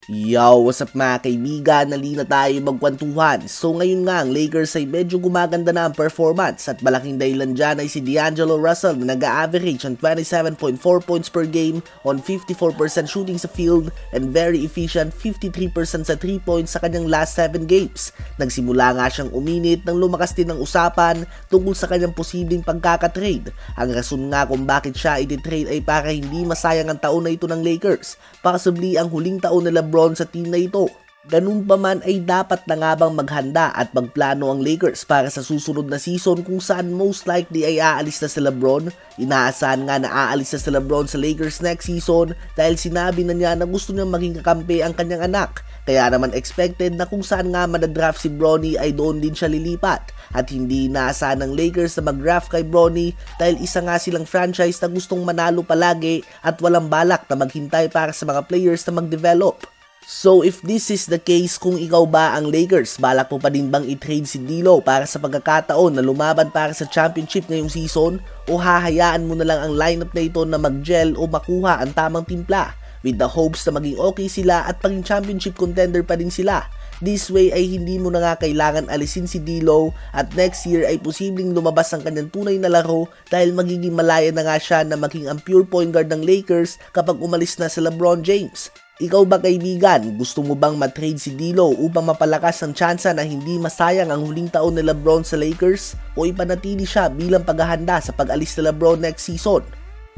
Yo, what's up mga kaibigan? Nalina tayo magkwentuhan. So ngayon nga, ang Lakers ay medyo gumaganda na ang performance at malaking dahilan dyan ay si D'Angelo Russell na nag-a-average ng 27.4 points per game on 54% shooting sa field and very efficient 53% sa 3 points sa kanyang last 7 games. Nagsimula nga siyang uminit nang lumakas din ang usapan tungkol sa kanyang posibleng pagkakatrade. Ang rason nga kung bakit siya iti-trade ay para hindi masayang ang taon na ito ng Lakers. Possibly ang huling taon na LeBron sa team na ito. Ganun pa man ay dapat na nga bang maghanda at magplano ang Lakers para sa susunod na season kung saan most likely ay aalis na si LeBron. Inaasahan nga na aalis na si LeBron sa Lakers next season dahil sinabi na niya na gusto niya maging kakampi ang kanyang anak. Kaya naman expected na kung saan nga madadraft si Bronny ay doon din siya lilipat. At hindi inaasahan ng Lakers na mag-draft kay Bronny dahil isa nga silang franchise na gustong manalo palagi at walang balak na maghintay para sa mga players na mag-develop. So if this is the case, kung ikaw ba ang Lakers, balak mo pa din bang i-trade si D'Lo para sa pagkakataon na lumaban para sa championship ngayong season o hahayaan mo na lang ang lineup na ito na mag-gel o makuha ang tamang timpla with the hopes na maging okay sila at maging championship contender pa din sila? This way ay hindi mo na nga kailangan alisin si D'Lo at next year ay posibleng lumabas ang kanyang tunay na laro dahil magiging malaya na nga siya na maging ang pure point guard ng Lakers kapag umalis na si LeBron James. Ikaw ba kaibigan, gusto mo bang matrade si D'Lo upang mapalakas ang tsansa na hindi masayang ang huling taon ni LeBron sa Lakers o ipanatili siya bilang paghahanda sa pag-alis ni LeBron next season?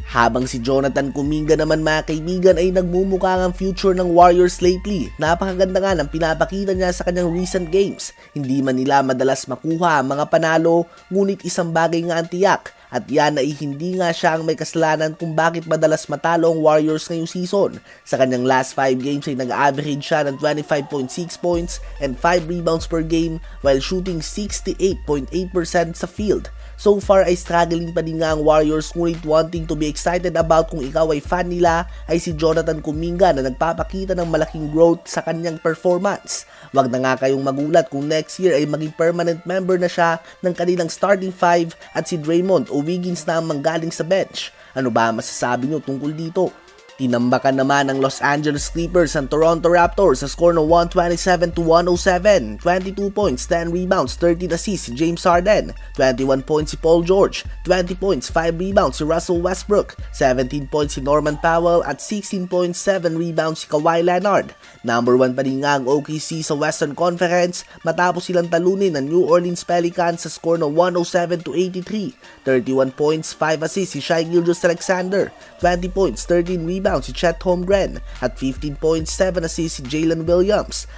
Habang si Jonathan Kuminga naman mga kaibigan ay nagmumukha ang future ng Warriors lately. Napakaganda nga ng pinapakita niya sa kanyang recent games. Hindi man nila madalas makuha ang mga panalo, ngunit isang bagay nga ang tiyak. At yan ay hindi nga siya ang may kasalanan kung bakit madalas matalo ang Warriors ngayong season. Sa kanyang last 5 games ay nag-average siya ng 25.6 points and 5 rebounds per game while shooting 68.8% sa field. So far ay struggling pa din nga ang Warriors, ngunit wanting to be excited about kung ikaw ay fan nila ay si Jonathan Kuminga na nagpapakita ng malaking growth sa kanyang performance. Wag na nga kayong magulat kung next year ay maging permanent member na siya ng kanilang starting 5 at si Draymond o Wiggins na ang manggaling sa bench. Ano ba masasabi nyo tungkol dito? Tinambakan naman ng Los Angeles Clippers ang Toronto Raptors sa score ng 127-107. 22 points, 10 rebounds, 13 assists si James Harden. 21 points si Paul George. 20 points, 5 rebounds si Russell Westbrook. 17 points si Norman Powell at 16 points, 7 rebounds si Kawhi Leonard. Number 1 pa rin nga ang OKC sa Western Conference matapos silang talunin ng New Orleans Pelicans sa score ng 107-83. 31 points, 5 assists si Shai Gilgeous-Alexander. 20 points, 13 rebounds si Chet Holmgren at 15 points, 7 assists si Jalen Williams.